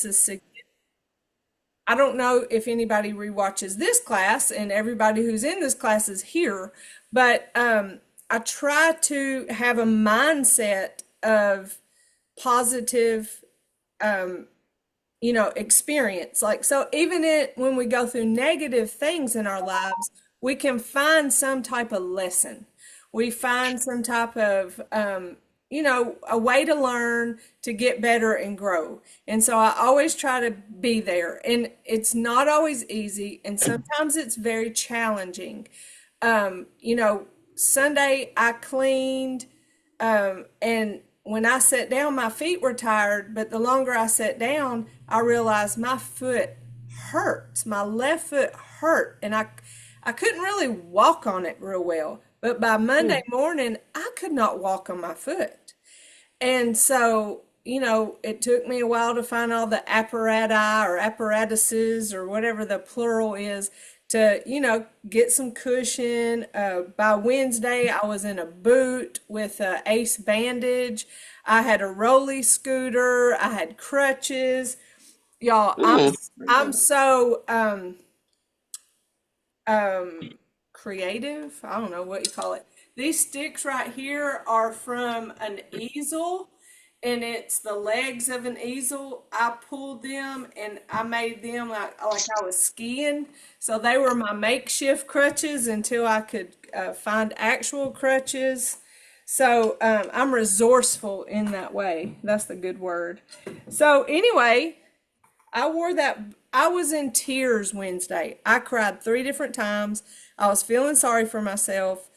is I don't know if anybody rewatches this class, and everybody who's in this class is here, but I try to have a mindset of positive, um, experience. Like, so even when we go through negative things in our lives, we can find some type of lesson. We find some type of, a way to learn, to get better and grow. And so I always try to be there. And it's not always easy, and sometimes it's very challenging. Sunday I cleaned, and when I sat down, my feet were tired, but the longer I sat down, I realized my foot hurts. My left foot hurt, and I couldn't really walk on it real well. But by Monday morning, I could not walk on my foot. And so, it took me a while to find all the apparati or apparatuses or whatever the plural is to, get some cushion. By Wednesday, I was in a boot with a ace bandage. I had a rolly scooter. I had crutches. Y'all, I'm so um creative. I don't know what you call it. These sticks right here are from an easel, and it's the legs of an easel. I pulled them and I made them like I was skiing. So they were my makeshift crutches until I could find actual crutches. So I'm resourceful in that way. That's the good word. So anyway, I wore that. I was in tears Wednesday. I cried 3 different times. I was feeling sorry for myself.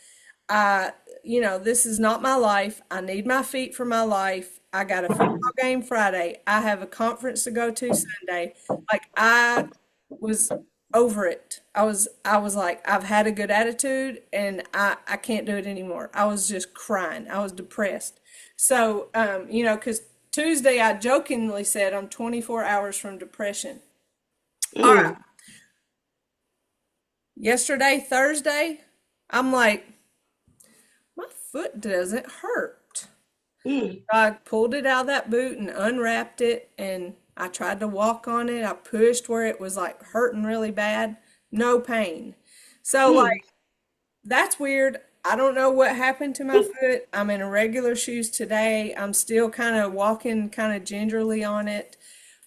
This is not my life. I need my feet for my life. I got a football game Friday. I have a conference to go to Sunday. Like, I was over it. I was like, I've had a good attitude, and I can't do it anymore. I was just crying. I was depressed. So, because Tuesday I jokingly said I'm 24 hours from depression. All right. Mm, Yesterday, Thursday, I'm like, my foot doesn't hurt. mm, I pulled it out of that boot and unwrapped it, and I tried to walk on it. I pushed where it was like hurting really bad. No pain. So, mm, like, that's weird. I don't know what happened to my foot. I'm in regular shoes today. I'm still kind of walking kind of gingerly on it.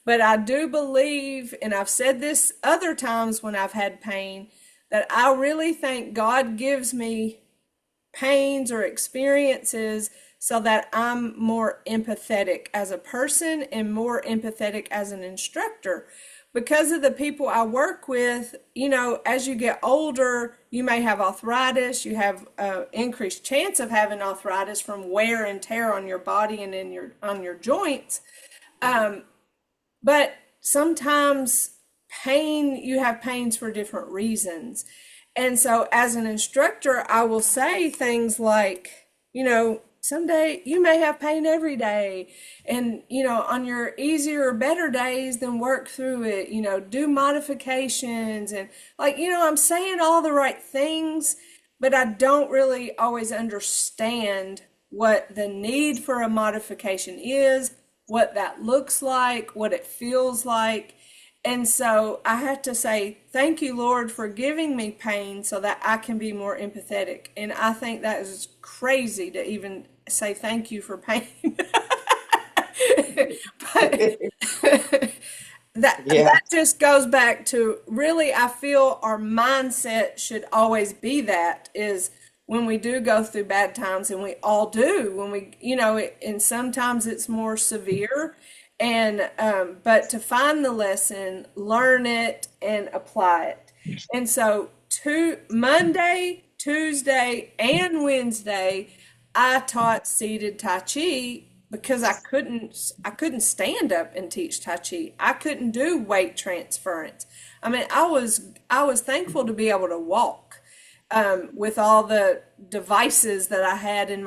But I do believe, and I've said this other times when I've had pain, that I really think God gives me pains or experiences so that I'm more empathetic as a person and more empathetic as an instructor. Because of the people I work with, as you get older, you may have arthritis. You have increased chance of having arthritis from wear and tear on your body and in your on your joints. Um, but sometimes you have pains for different reasons. And so as an instructor, I will say things like, someday you may have pain every day. And, on your easier or better days, then work through it, do modifications. And like, I'm saying all the right things, but I don't really always understand what the need for a modification is, what that looks like, what it feels like. And so I have to say, thank you, Lord, for giving me pain so that I can be more empathetic. And I think that is crazy to even say thank you for pain. But yeah. that just goes back to, really, I feel our mindset should always be that is when we do go through bad times, and we all do, when we, and sometimes it's more severe, and but to find the lesson, learn it, and apply it. And so Monday, Tuesday, and Wednesday, I taught seated Tai Chi because I couldn't stand up and teach Tai Chi. I couldn't do weight transference. I mean, I was thankful to be able to walk with all the devices that I had at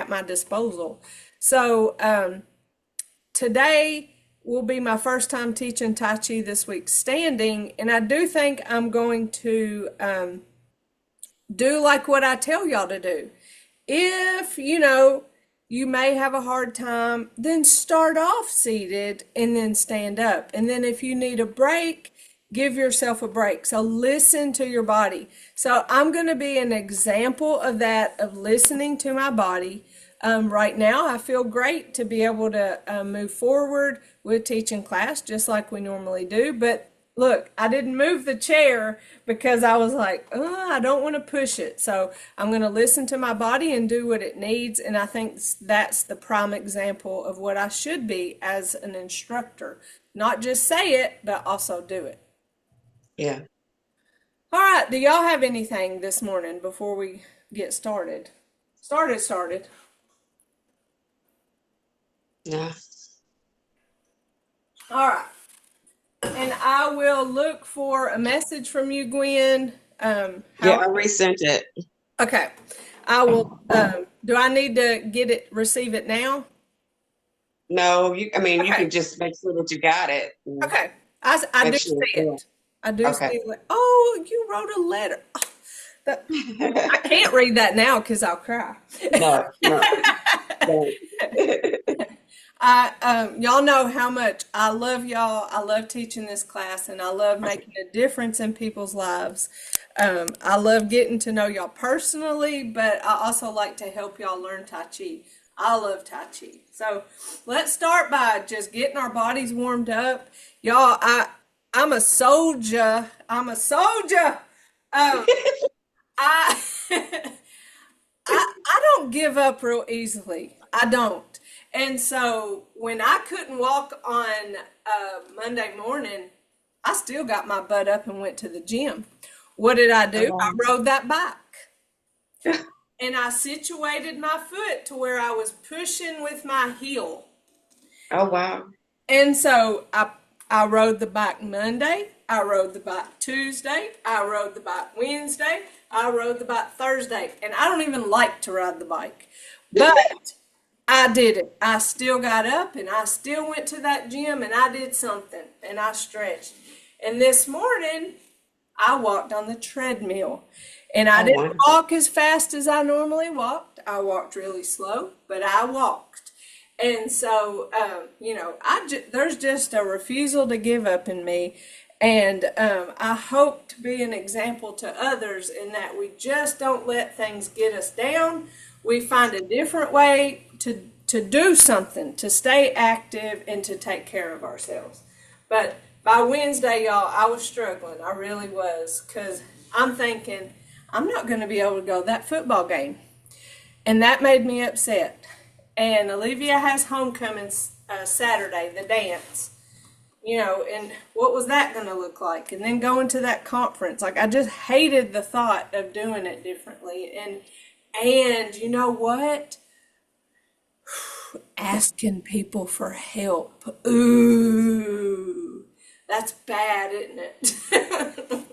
my disposal. So today will be my first time teaching Tai Chi this week standing, and I do think I'm going to do like what I tell y'all to do. If, you may have a hard time, then start off seated and then stand up. And then if you need a break, give yourself a break. So listen to your body. So I'm going to be an example of that, of listening to my body. Right now, I feel great to be able to move forward with teaching class just like we normally do. But look, I didn't move the chair because I was like, oh, I don't want to push it. So I'm going to listen to my body and do what it needs. And I think that's the prime example of what I should be as an instructor. Not just say it, but also do it. Yeah. All right. Do y'all have anything this morning before we get started? Started. Yeah. All right. And I will look for a message from you, Gwen. Yeah, How? I resent it. Okay. I will. Do I need to receive it now? No, I mean, you Okay. can just make sure that you got it. And Okay. I make do sure. see Yeah. it. I do see Okay. it. Oh, you wrote a letter. Oh, that, I can't read that now because I'll cry. No, no, don't. Y'all know how much I love y'all. I love teaching this class, and I love making a difference in people's lives. I love getting to know y'all personally, but I also like to help y'all learn Tai Chi. I love Tai Chi. So let's start by just getting our bodies warmed up. Y'all, I'm a soldier. I'm a soldier. Um, I I don't give up real easily. I don't. And so when I couldn't walk on Monday morning, I still got my butt up and went to the gym. What did I Oh, do? I wow. rode that bike and I situated my foot to where I was pushing with my heel. Oh, wow. And so I rode the bike Monday, I rode the bike Tuesday, I rode the bike Wednesday, I rode the bike Thursday, and I don't even like to ride the bike. But I did it. I still got up and I still went to that gym and I did something and I stretched. And this morning I walked on the treadmill and I Oh, didn't wow. walk as fast as I normally walked. I walked really slow, but I walked. And so, there's just a refusal to give up in me. And I hope to be an example to others in that we just don't let things get us down. We find a different way to do something, to stay active, and to take care of ourselves. But by Wednesday, y'all, I was struggling. I really was. Because I'm thinking, I'm not going to be able to go to that football game. And that made me upset. And Olivia has homecoming Saturday, the dance, and what was that going to look like? And then going to that conference, like I just hated the thought of doing it differently. And you know what? Asking people for help. Ooh, that's bad, isn't it?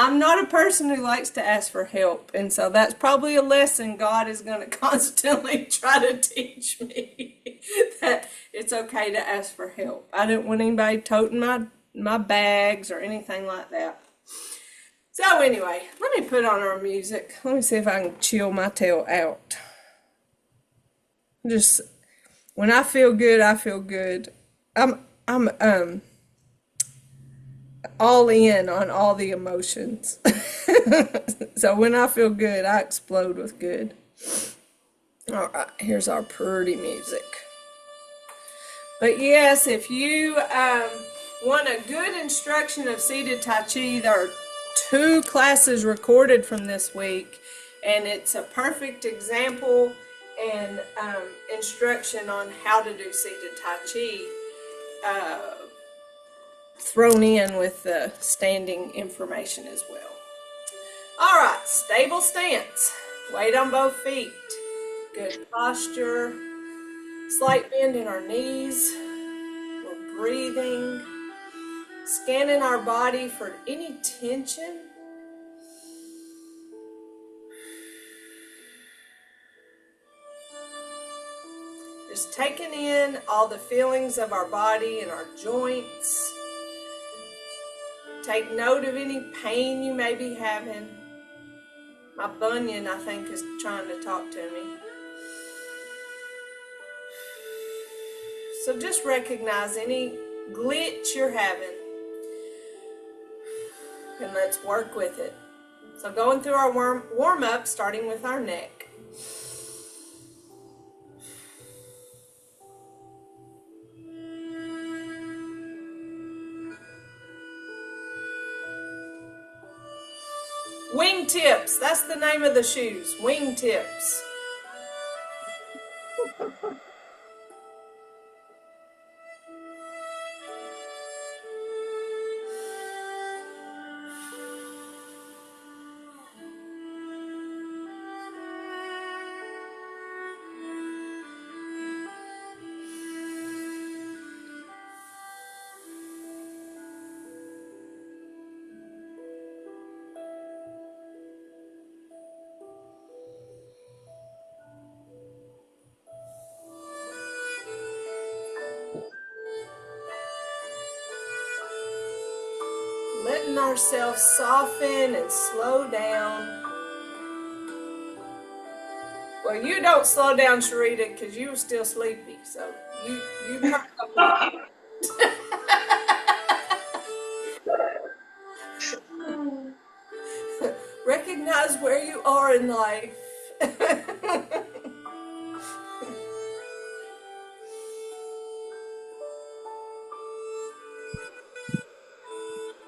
I'm not a person who likes to ask for help, and so that's probably a lesson God is going to constantly try to teach me that it's okay to ask for help. I didn't want anybody toting my bags or anything like that. So anyway, let me put on our music. Let me see if I can chill my tail out. Just when I feel good, I feel good. I'm all in on all the emotions. So when I feel good, I explode with good. All right, here's our pretty music. But yes, if you want a good instruction of seated Tai Chi, there are two classes recorded from this week, and it's a perfect example and instruction on how to do seated Tai Chi thrown in with the standing information as well. All right, stable stance. Weight on both feet. Good posture. Slight bend in our knees. We're breathing. Scanning our body for any tension. Just taking in all the feelings of our body and our joints. Take note of any pain you may be having. My bunion, I think, is trying to talk to me. So just recognize any glitch you're having and let's work with it. So going through our warm up, starting with our neck. Wingtips, that's the name of the shoes, wingtips. Letting ourselves soften and slow down. Well, you don't slow down, Sharita, because you were still sleepy. So you perk up a bit. Recognize where you are in life.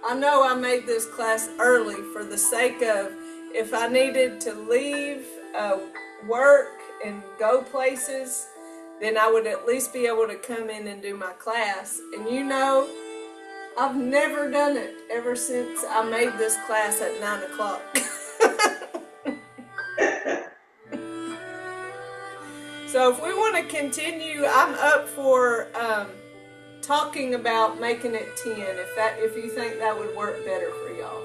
I know I made this class early for the sake of if I needed to leave work and go places, then I would at least be able to come in and do my class. And you know, I've never done it ever since I made this class at 9 o'clock. So if we want to continue, I'm up for talking about making it 10 if you think that would work better for y'all.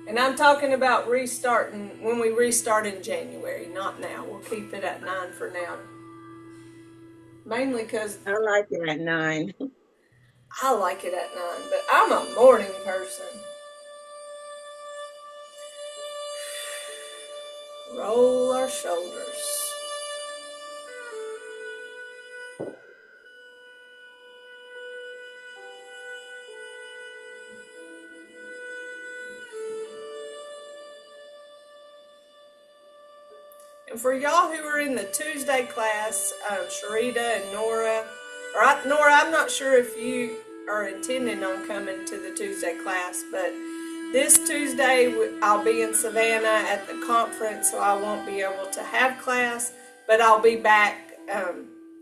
And I'm talking about restarting when we restart in January, not now. We'll keep it at 9 for now. Mainly because I like it at 9. I like it at 9, but I'm a morning person. Roll our shoulders. And for y'all who are in the Tuesday class, Sharita and Nora, Nora, I'm not sure if you are intending on coming to the Tuesday class, but this Tuesday I'll be in Savannah at the conference, so I won't be able to have class, but I'll be back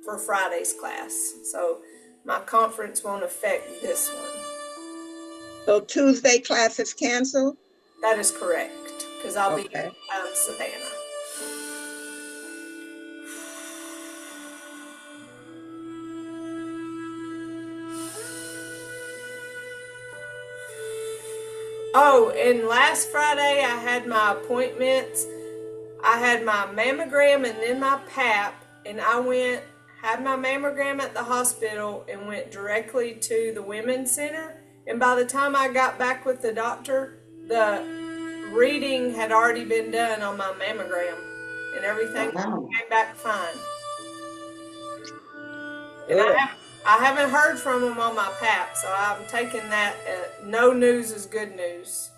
for Friday's class. So my conference won't affect this one. So Tuesday class is canceled? That is correct, because I'll be in Savannah. Oh, and last Friday I had my appointments. I had my mammogram and then my pap, and I had my mammogram at the hospital and went directly to the women's center. And by the time I got back with the doctor, the reading had already been done on my mammogram, and everything came back fine. And I haven't heard from them on my pap, so I'm taking that. No news is good news.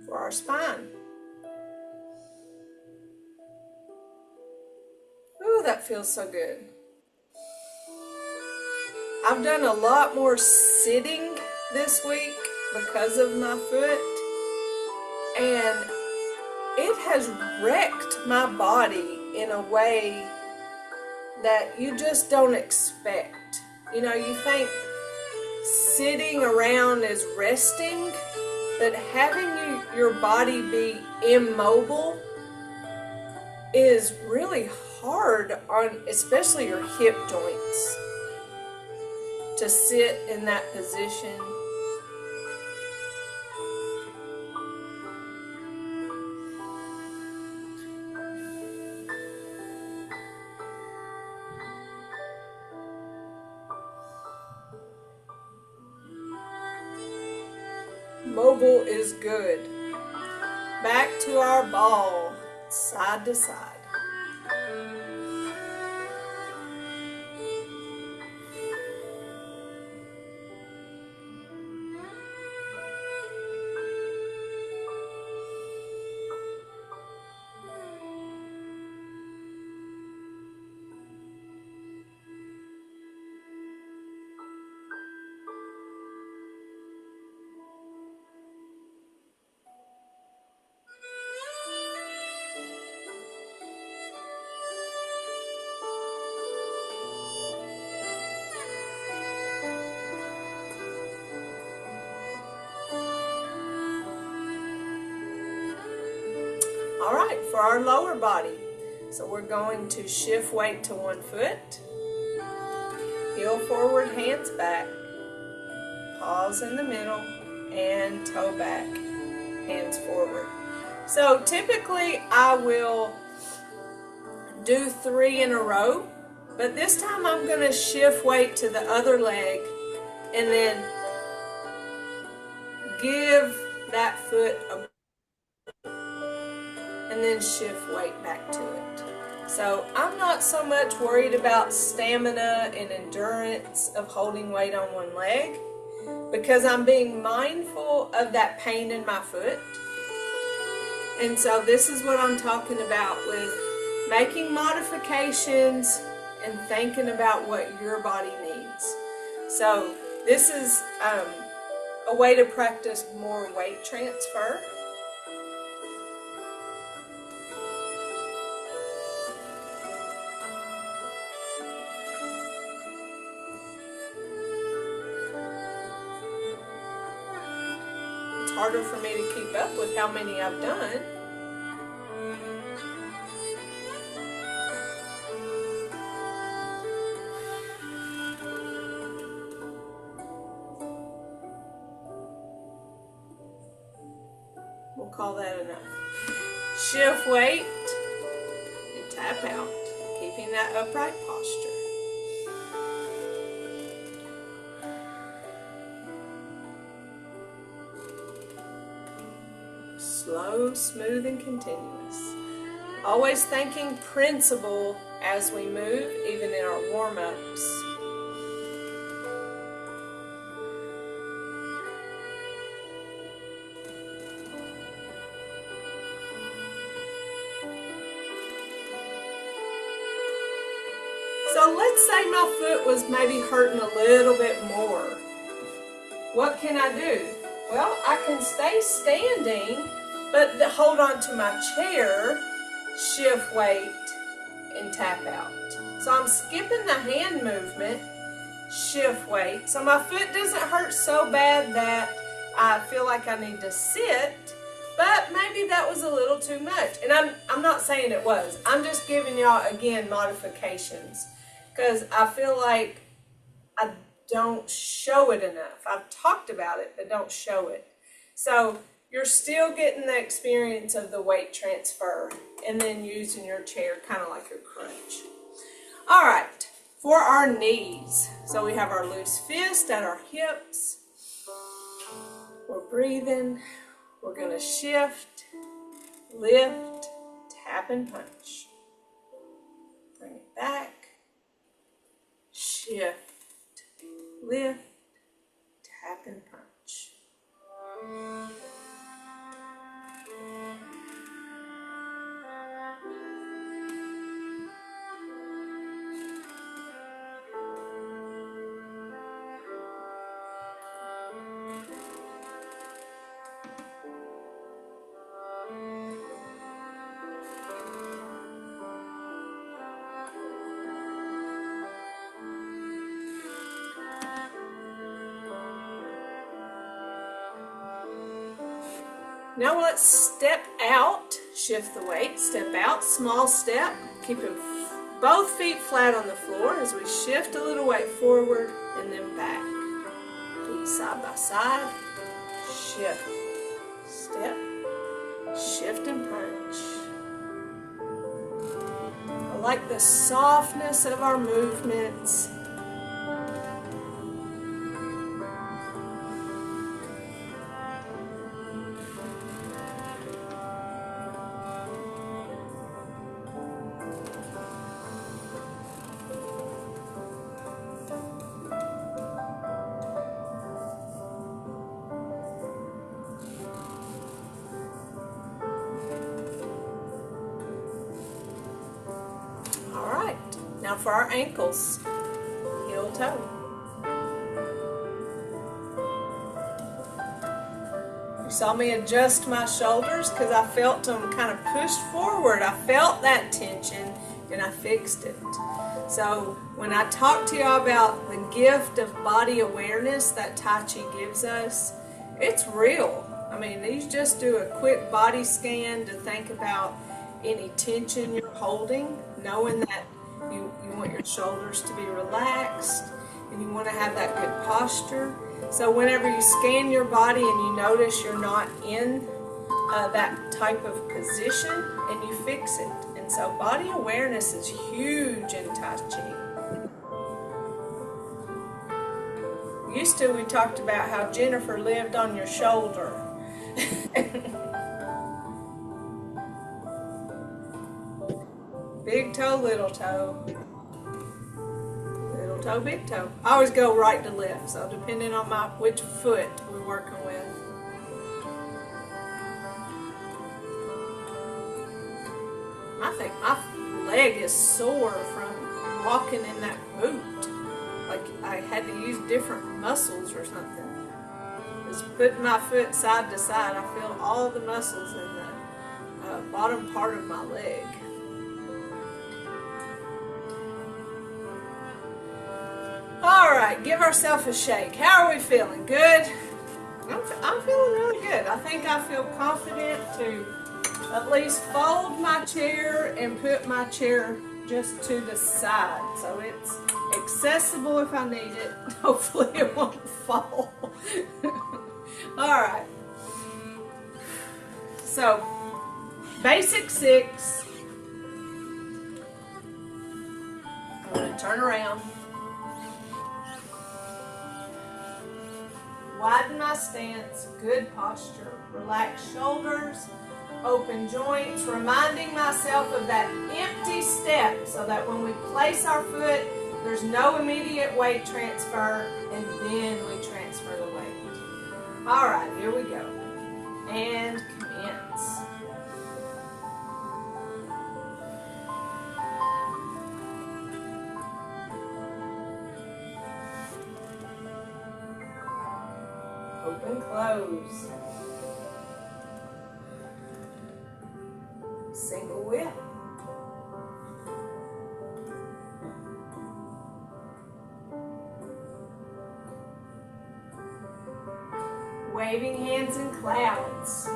For our spine. Ooh, that feels so good. I've done a lot more sitting this week because of my foot, and it has wrecked my body in a way that you just don't expect. You know, you think sitting around is resting, but having your body be immobile is really hard on especially your hip joints to sit in that position. Mobile is good. Back to our ball, side to side. All right, for our lower body, so we're going to shift weight to one foot, heel forward, hands back, pause in the middle, and toe back, hands forward. So typically I will do 3 in a row, but this time I'm going to shift weight to the other leg and then give that foot a and then shift weight back to it. So I'm not so much worried about stamina and endurance of holding weight on one leg because I'm being mindful of that pain in my foot. And so this is what I'm talking about with making modifications and thinking about what your body needs. So this is a way to practice more weight transfer. Harder for me to keep up with how many I've done. We'll call that enough. Shift weight and tap out, keeping that upright posture. Slow, smooth, and continuous. Always thinking principle as we move, even in our warm-ups. So let's say my foot was maybe hurting a little bit more. What can I do? Well, I can stay standing, but hold on to my chair, shift weight, and tap out. So I'm skipping the hand movement, shift weight. So my foot doesn't hurt so bad that I feel like I need to sit, but maybe that was a little too much. And I'm not saying it was. I'm just giving y'all, again, modifications. Because I feel like I don't show it enough. I've talked about it, but don't show it. So you're still getting the experience of the weight transfer and then using your chair kind of like a crutch. All right, for our knees. So we have our loose fist at our hips. We're breathing. We're going to shift, lift, tap and punch. Bring it back. Shift, lift, tap and punch. Now let's step out, shift the weight, step out, small step, keeping both feet flat on the floor as we shift a little weight forward and then back. Feet side by side, shift, step, shift and punch. I like the softness of our movements. Now for our ankles, heel toe. You saw me adjust my shoulders because I felt them kind of pushed forward. I felt that tension and I fixed it. So when I talk to you about the gift of body awareness that Tai Chi gives us, it's real. I mean, you just do a quick body scan to think about any tension you're holding, knowing that you want your shoulders to be relaxed and you want to have that good posture. So whenever you scan your body and you notice you're not in that type of position, and you fix it. And so body awareness is huge in Tai Chi. Used to, we talked about how Jennifer lived on your shoulder. Big toe, little toe. Little toe, big toe. I always go right to left, so depending on which foot we're working with. I think my leg is sore from walking in that boot. Like I had to use different muscles or something. Just putting my foot side to side, I feel all the muscles in the bottom part of my leg. All right, give ourselves a shake. How are we feeling? Good? I'm feeling really good. I think I feel confident to at least fold my chair and put my chair just to the side. So it's accessible if I need it. Hopefully it won't fall. All right. So, basic 6. I'm going to turn around. Widen my stance, good posture, relax shoulders, open joints, reminding myself of that empty step so that when we place our foot, there's no immediate weight transfer, and then we transfer the weight. All right, here we go. And commence. Open, close. Single whip. Waving hands in clouds.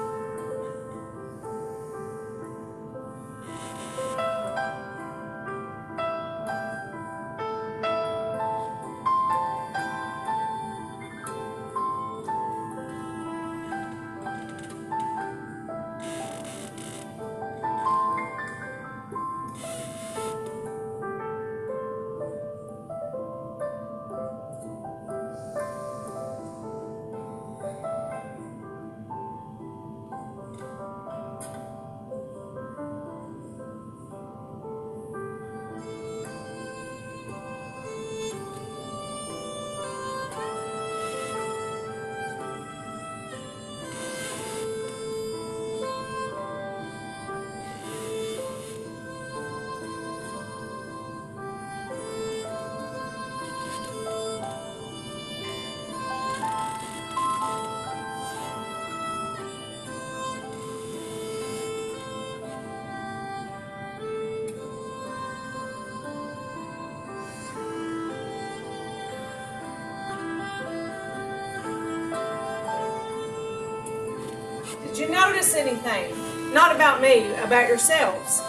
Did you notice anything? Not about me, about yourselves.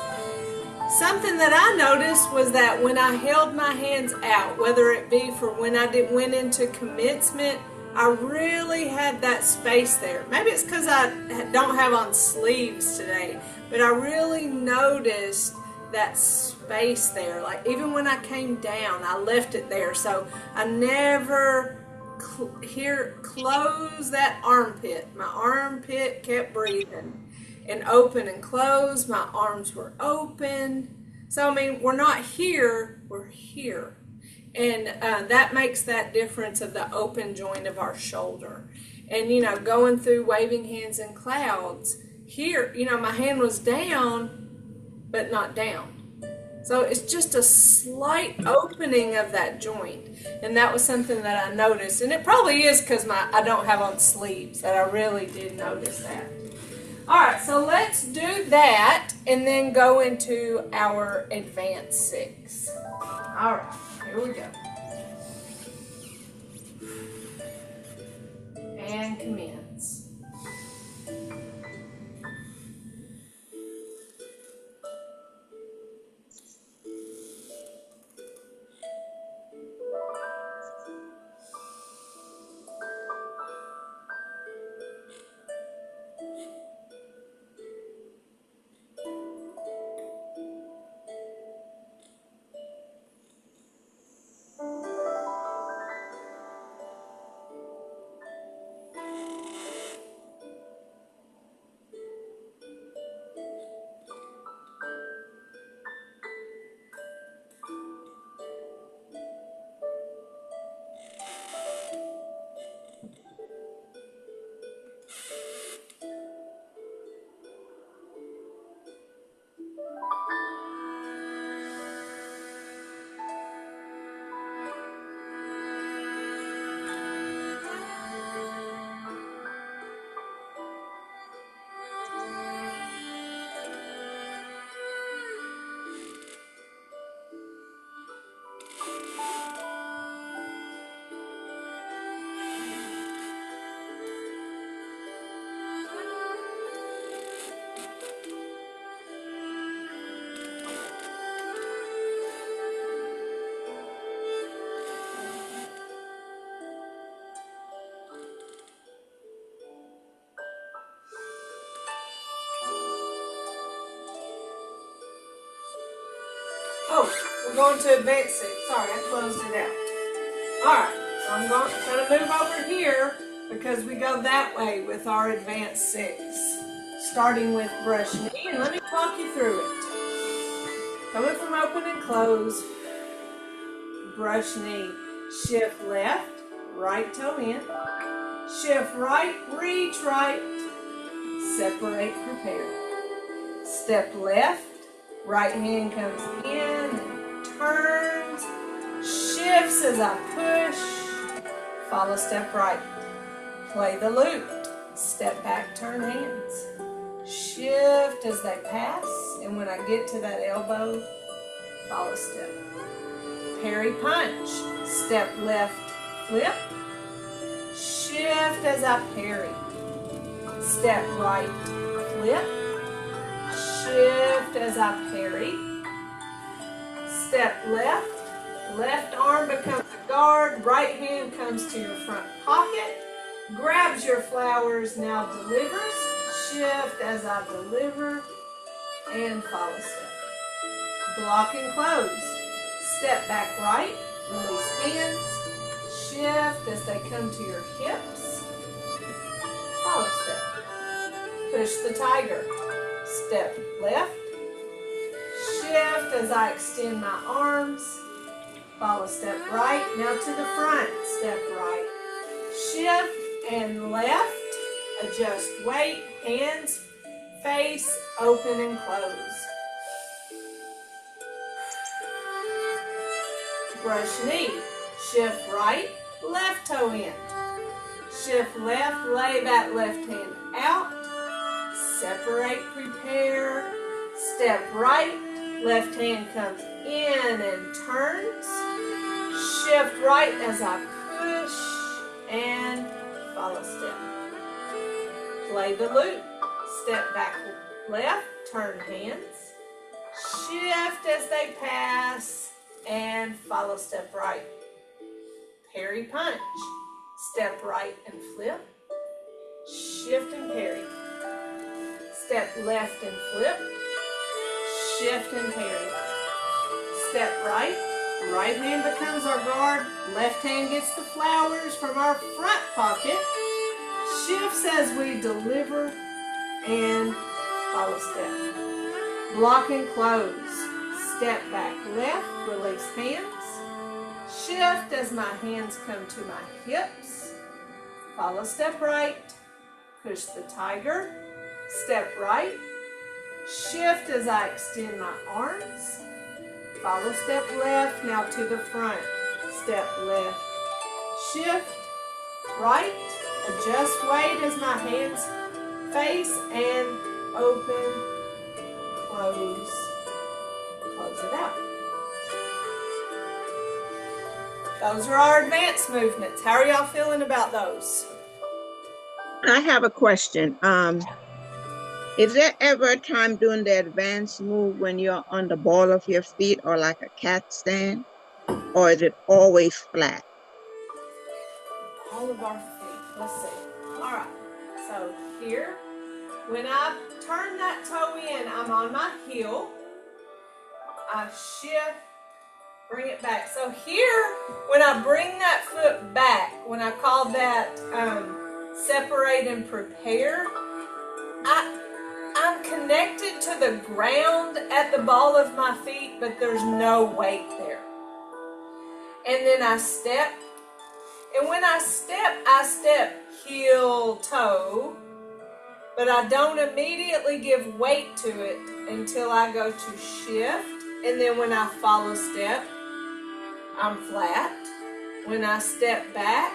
Something that I noticed was that when I held my hands out, whether it be for when I went into commencement, I really had that space there. Maybe it's because I don't have on sleeves today, but I really noticed that space there. Like even when I came down, I left it there. So I never close that armpit. My armpit kept breathing, and open and close. My arms were open. So I mean, we're not here, we're here. And that makes that difference of the open joint of our shoulder. And you know, going through waving hands in clouds, here, you know, my hand was down, but not down. So it's just a slight opening of that joint. And that was something that I noticed. And it probably is because I don't have on sleeves that I really did notice that. All right, so let's do that and then go into our advanced 6. All right, here we go. And commence. Oh, we're going to advanced 6. Sorry, I closed it out. Alright, so I'm going to move over here because we go that way with our advanced 6. Starting with brush knee, and let me talk you through it. Coming from open and close, brush knee, shift left, right toe in, shift right, reach right, separate, prepare. Step left, right hand comes in and turns, shifts as I push, follow step right, play the loop, step back, turn hands, shift as they pass, and when I get to that elbow, follow step. Parry punch, step left, flip, shift as I parry, step right, flip, shift as I parry, step left, left arm becomes a guard, right hand comes to your front pocket, grabs your flowers, now delivers, shift as I deliver, and follow step. Block and close, step back right, release hands, shift as they come to your hips, follow step. Push the tiger. Step left, shift as I extend my arms, follow step right, now to the front, step right, shift and left, adjust weight, hands, face, open and close. Brush knee, shift right, left toe in, shift left, lay that left hand out, separate, prepare, step right, left hand comes in and turns, shift right as I push, and follow step. Play the loop, step back left, turn hands, shift as they pass, and follow step right. Parry punch, step right and flip, shift and parry. Step left and flip, shift and parry. Step right, right hand becomes our guard, left hand gets the flowers from our front pocket, shifts as we deliver, and follow step. Block and close, step back left, release hands, shift as my hands come to my hips, follow step right, push the tiger, step right, shift as I extend my arms, Follow step left, now to the front. Step left. Shift, right, adjust weight as my hands face and open, close, close it out. Those are our advanced movements. How are y'all feeling about those? I have a question. Is there ever a time during the advanced move when you're on the ball of your feet or like a cat stand? Or is it always flat? All of our feet. Let's see. All right. So here, when I turn that toe in, I'm on my heel. I shift, bring it back. So here, when I bring that foot back, when I call that separate and prepare, I'm connected to the ground at the ball of my feet, but there's no weight there. And then I step. And when I step heel, toe, but I don't immediately give weight to it until I go to shift. And then when I follow step, I'm flat. When I step back,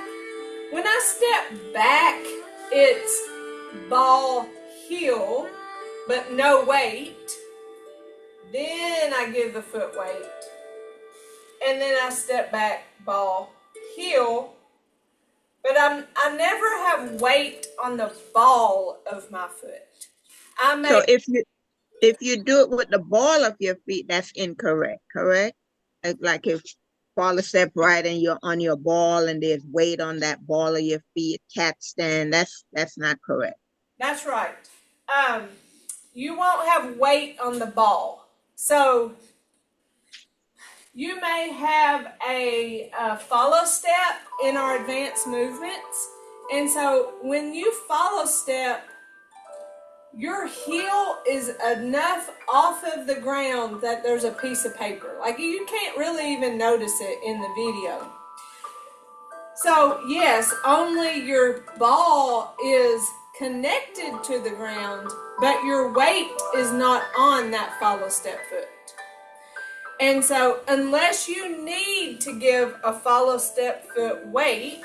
it's ball, heel, but no weight. Then I give the foot weight. And then I step back, ball, heel. But I never have weight on the ball of my foot. So if you do it with the ball of your feet, that's incorrect, correct? Like if follow step right and you're on your ball and there's weight on that ball of your feet, cat stand, that's not correct. That's right. You won't have weight on the ball. So you may have a follow step in our advanced movements. And so when you follow step, your heel is enough off of the ground that there's a piece of paper. Like you can't really even notice it in the video. So yes, only your ball is connected to the ground, but your weight is not on that follow step foot. And so unless you need to give a follow step foot weight,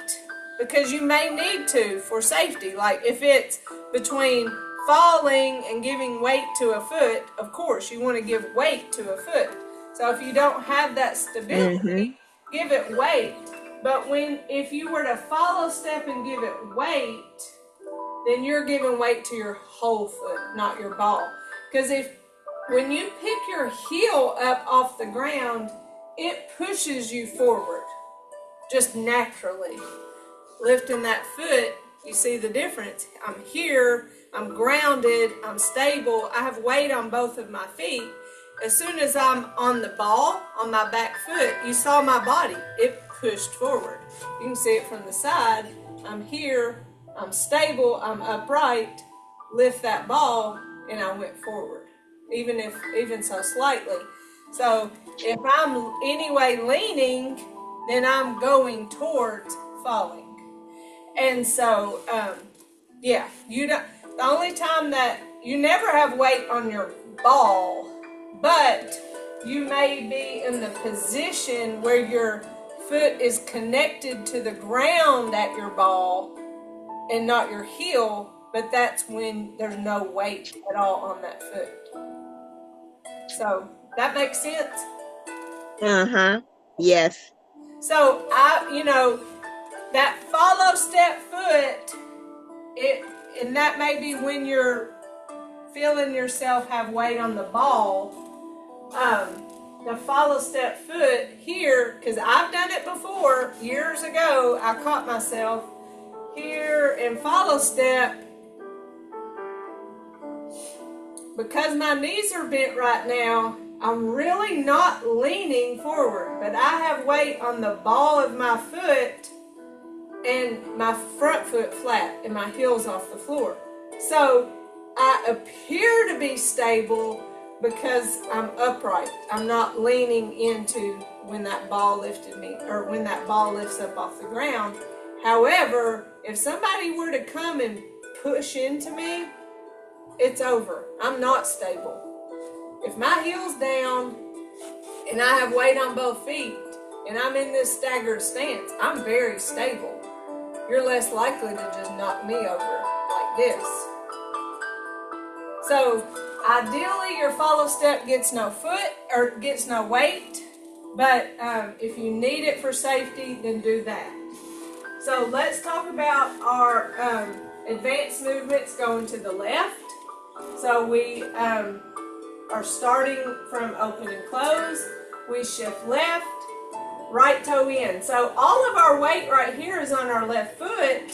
because you may need to for safety, like if it's between falling and giving weight to a foot, of course you want to give weight to a foot. So if you don't have that stability, give it weight. But if you were to follow step and give it weight, then you're giving weight to your whole foot, not your ball. Because when you pick your heel up off the ground, it pushes you forward, just naturally. Lifting that foot, you see the difference. I'm here, I'm grounded, I'm stable, I have weight on both of my feet. As soon as I'm on the ball, on my back foot, you saw my body, it pushed forward. You can see it from the side. I'm here, I'm stable, I'm upright, lift that ball, and I went forward. Even so slightly. So if I'm anyway leaning, then I'm going towards falling. And so, yeah, the only time that you never have weight on your ball, but you may be in the position where your foot is connected to the ground at your ball and not your heel, but that's when there's no weight at all on that foot. So that makes sense? Yes. So that follow step foot, and that may be when you're feeling yourself have weight on the ball. The follow step foot here, because I've done it before years ago, I caught myself here and follow step. Because my knees are bent right now, I'm really not leaning forward, but I have weight on the ball of my foot and my front foot flat and my heels off the floor. So I appear to be stable because I'm upright. I'm not leaning into when that ball lifted me or when that ball lifts up off the ground. However, if somebody were to come and push into me, it's over. I'm not stable. If my heel's down, and I have weight on both feet, and I'm in this staggered stance, I'm very stable. You're less likely to just knock me over like this. So ideally your follow step gets no foot or gets no weight, but if you need it for safety, then do that. So let's talk about our advanced movements going to the left. So we are starting from open and close. We shift left, right toe in. So all of our weight right here is on our left foot,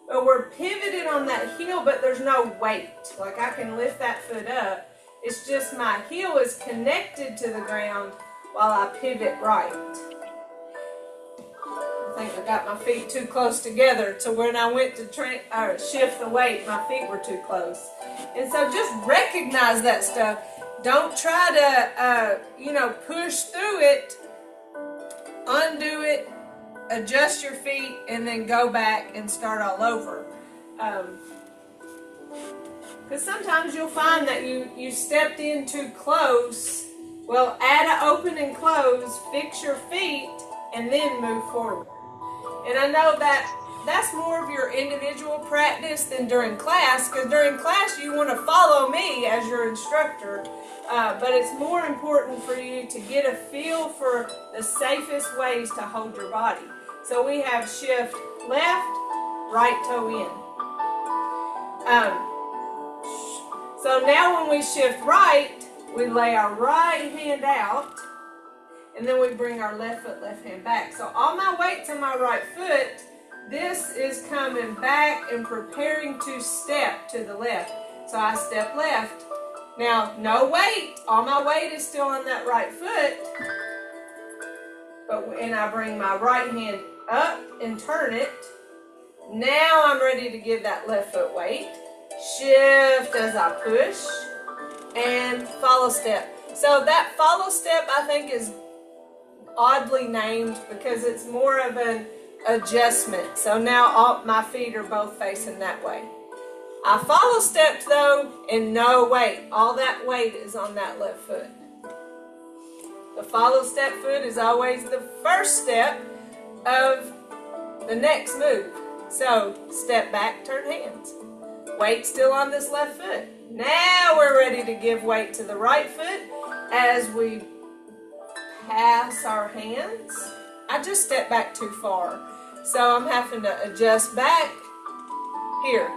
but we're pivoted on that heel, but there's no weight. Like I can lift that foot up. It's just my heel is connected to the ground while I pivot right. I think I got my feet too close together, so when I went to shift the weight, my feet were too close. And so just recognize that stuff. Don't try to, push through it, undo it, adjust your feet, and then go back and start all over. Because sometimes you'll find that you stepped in too close. Well, add an open and close, fix your feet, and then move forward. And I know that that's more of your individual practice than during class, because during class you want to follow me as your instructor, but it's more important for you to get a feel for the safest ways to hold your body. So we have shift left, right toe in. So now when we shift right, we lay our right hand out, and then we bring our left foot, left hand back. So all my weight's on my right foot. This is coming back and preparing to step to the left. So I step left. Now, no weight. All my weight is still on that right foot. And I bring my right hand up and turn it. Now I'm ready to give that left foot weight. Shift as I push. And follow step. So that follow step, I think, is oddly named because it's more of an adjustment. So now all my feet are both facing that way. I follow stepped though, and no weight. All that weight is on that left foot. The follow step foot is always the first step of the next move. So step back, turn hands. Weight still on this left foot. Now we're ready to give weight to the right foot as we pass our hands. I just stepped back too far, so I'm having to adjust back here,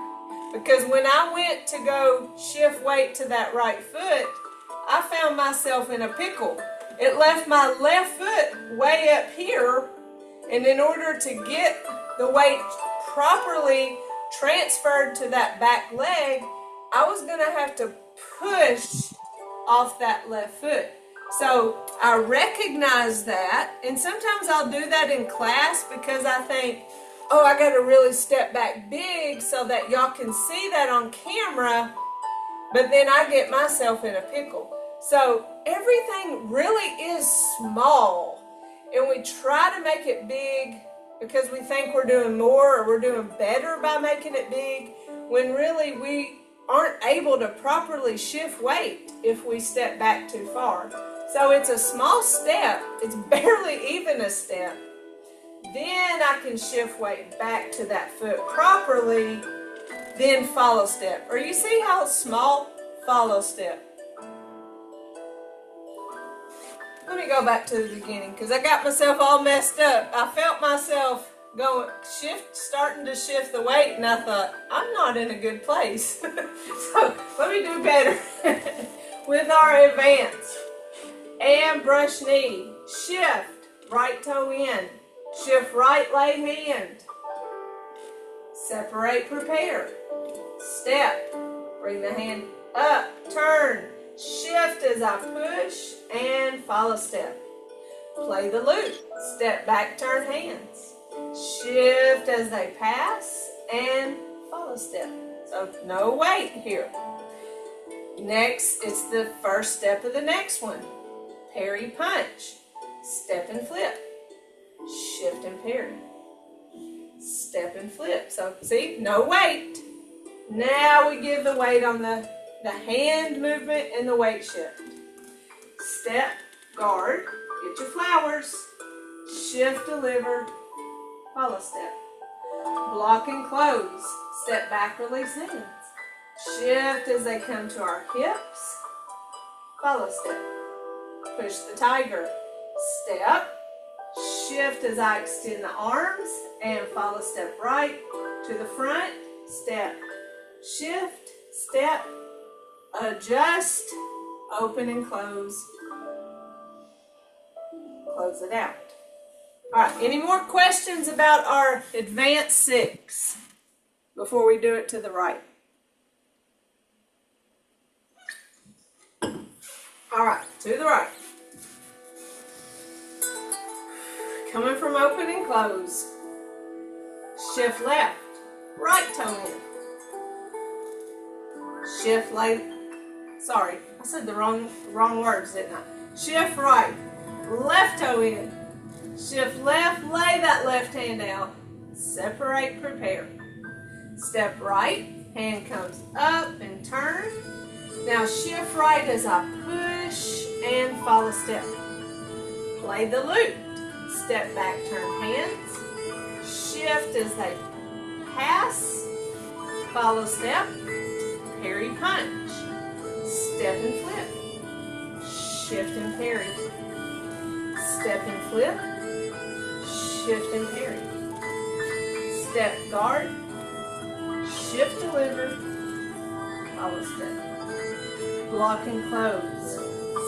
because when I went to go shift weight to that right foot, I found myself in a pickle. It left my left foot way up here, and in order to get the weight properly transferred to that back leg, I was going to have to push off that left foot. So I recognize that, and sometimes I'll do that in class because I think, oh, I got to really step back big so that y'all can see that on camera, but then I get myself in a pickle. So everything really is small, and we try to make it big because we think we're doing more or we're doing better by making it big, when really we aren't able to properly shift weight if we step back too far. So it's a small step, it's barely even a step. Then I can shift weight back to that foot properly, then follow step. Or you see how small? Follow step. Let me go back to the beginning because I got myself all messed up. I felt myself starting to shift the weight, and I thought, I'm not in a good place. So let me do better with our advance. And brush knee, shift, right toe in, shift right leg hand, separate, prepare, step, bring the hand up, turn, shift as I push, and follow step. Play the loop, step back, turn hands, shift as they pass, and follow step. So no weight here. Next, it's the first step of the next one. Parry punch, step and flip, shift and parry, step and flip. So see, no weight. Now we give the weight on the hand movement and the weight shift. Step, guard, get your flowers, shift, deliver, follow step. Block and close, step back, release hands. Shift as they come to our hips, follow step. Push the tiger, step, shift as I extend the arms and follow step right to the front, step, shift, step, adjust, open and close it out. All right, any more questions about our advanced 6 before we do it to the right? All right, to the right. Coming from open and close. Shift left, right toe in. Shift left, sorry, I said the wrong words, didn't I? Shift right, left toe in. Shift left, lay that left hand out. Separate, prepare. Step right, hand comes up and turn. Now shift right as I push and follow step. Play the loop. Step back, turn hands. Shift as they pass. Follow step. Parry punch. Step and flip. Shift and parry. Step and flip. Shift and parry. Step guard. Shift deliver. Follow step. Block and close.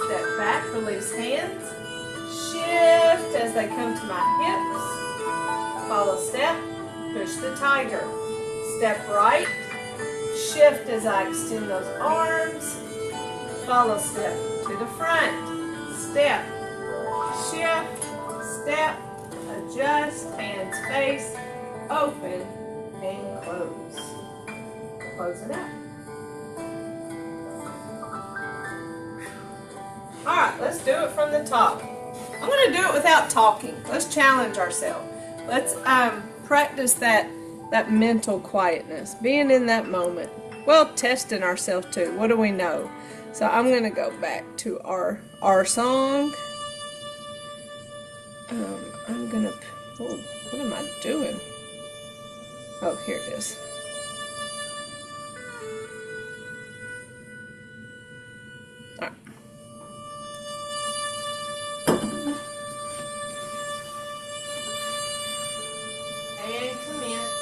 Step back, release hands. Shift as they come to my hips. Follow step. Push the tiger. Step right. Shift as I extend those arms. Follow step to the front. Step. Shift. Step. Adjust. Hands face. Open and close. Close it out. All right, let's do it from the top. I'm going to do it without talking. Let's challenge ourselves. Let's practice that mental quietness, being in that moment. Well, testing ourselves too. What do we know? So I'm going to go back to our song. I'm going to, what am I doing? Oh, here it is. All right. And commence.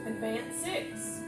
Advanced 6.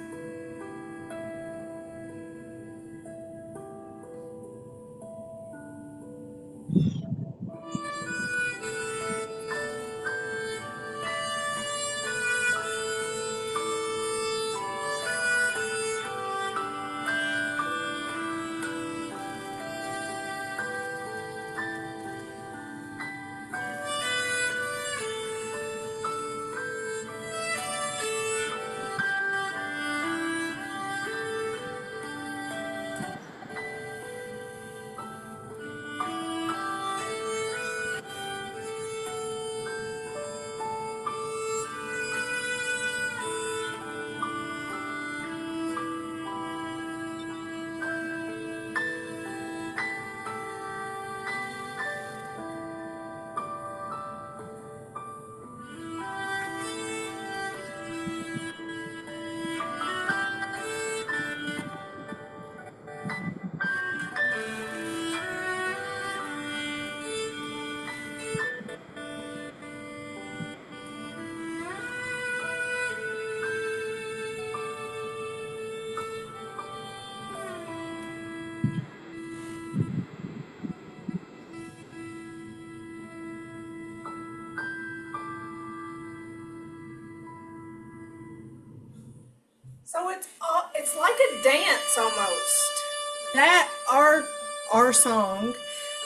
So it's like a dance almost. That our song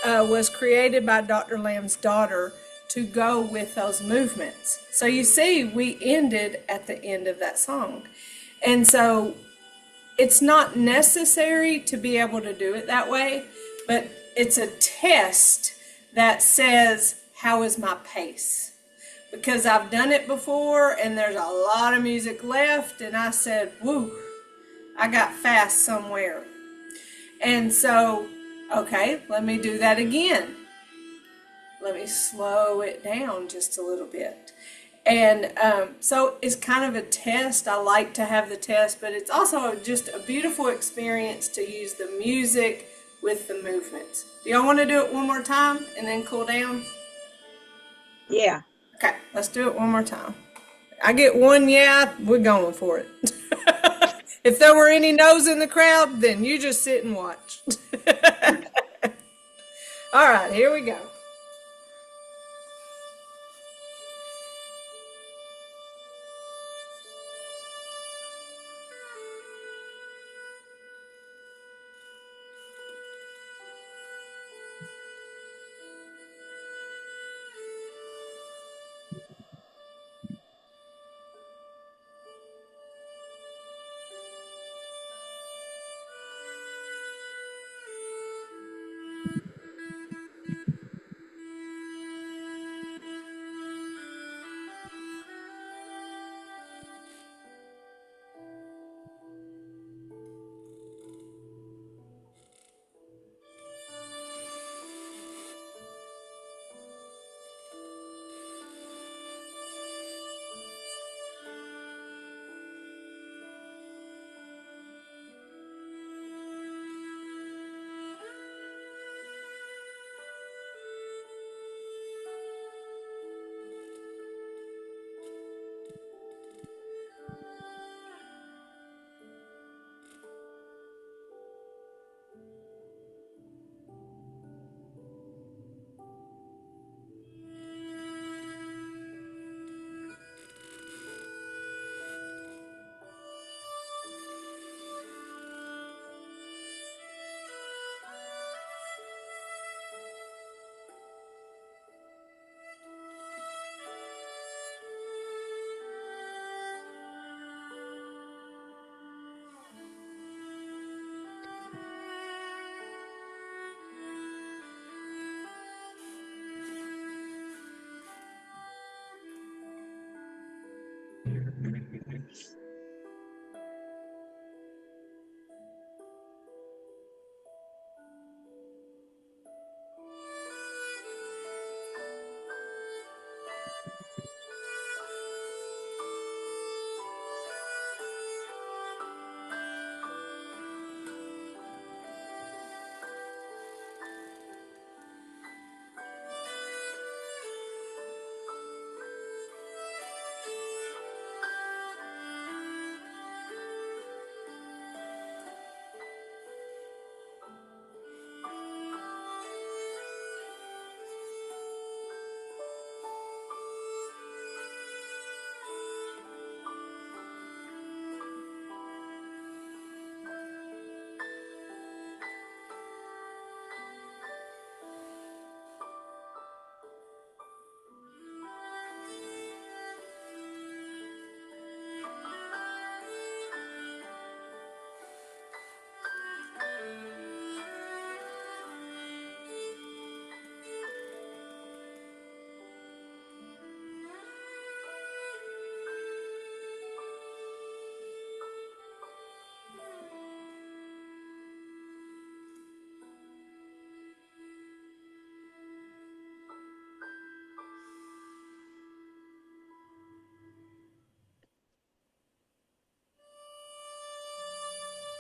was created by Dr. Lamb's daughter to go with those movements. So you see, we ended at the end of that song, and so it's not necessary to be able to do it that way, but it's a test that says, how is my pace? Because I've done it before and there's a lot of music left, and I said, woo, I got fast somewhere. And so, okay, let me do that again. Let me slow it down just a little bit. And so it's kind of a test. I like to have the test, but it's also just a beautiful experience to use the music with the movements. Do y'all want to do it one more time and then cool down? Yeah. Okay, let's do it one more time. I get one yeah, we're going for it. If there were any no's in the crowd, then you just sit and watch. All right, here we go.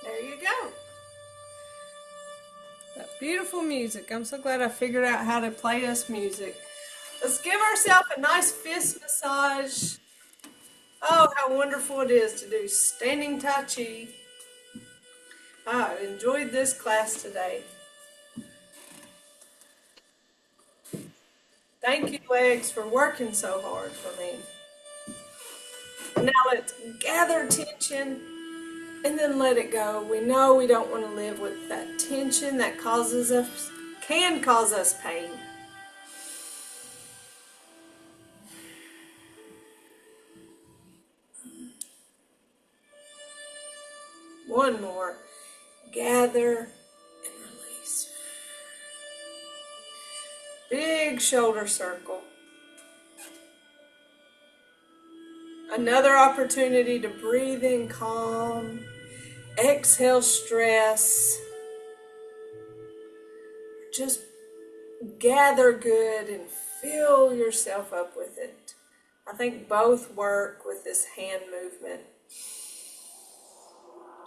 There you go. That beautiful music. I'm so glad I figured out how to play us music. Let's give ourselves a nice fist massage. Oh, how wonderful it is to do standing Tai Chi. I enjoyed this class today. Thank you, legs, for working so hard for me. Now let's gather tension and then let it go. We know we don't want to live with that tension that can cause us pain. One more. Gather and release. Big shoulder circle. Another opportunity to breathe in calm. Exhale stress. Just gather good and fill yourself up with it. I think both work with this hand movement.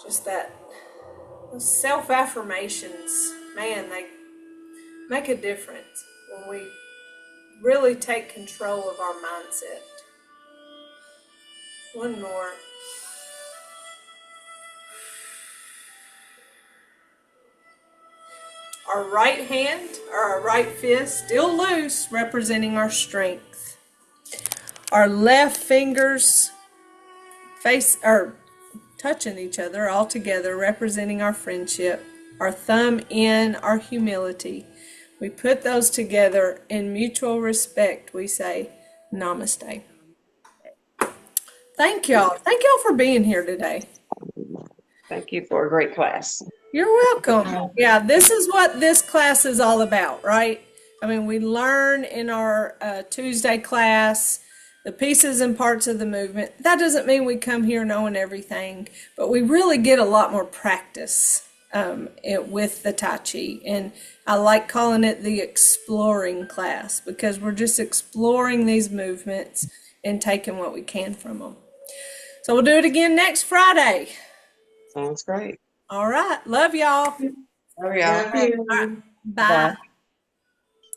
Just that, those self-affirmations, man, they make a difference when we really take control of our mindset. One more. Our right hand or our right fist still loose, representing our strength. Our left fingers touching each other all together, representing our friendship. Our thumb in our humility. We put those together in mutual respect. We say namaste. Thank y'all. Thank y'all for being here today. Thank you for a great class. You're welcome. Yeah, this is what this class is all about, right? I mean, we learn in our Tuesday class the pieces and parts of the movement. That doesn't mean we come here knowing everything, but we really get a lot more practice with the Tai Chi. And I like calling it the exploring class because we're just exploring these movements and taking what we can from them. So we'll do it again next Friday. Sounds great. All right. Love y'all. Love y'all. All right. Bye.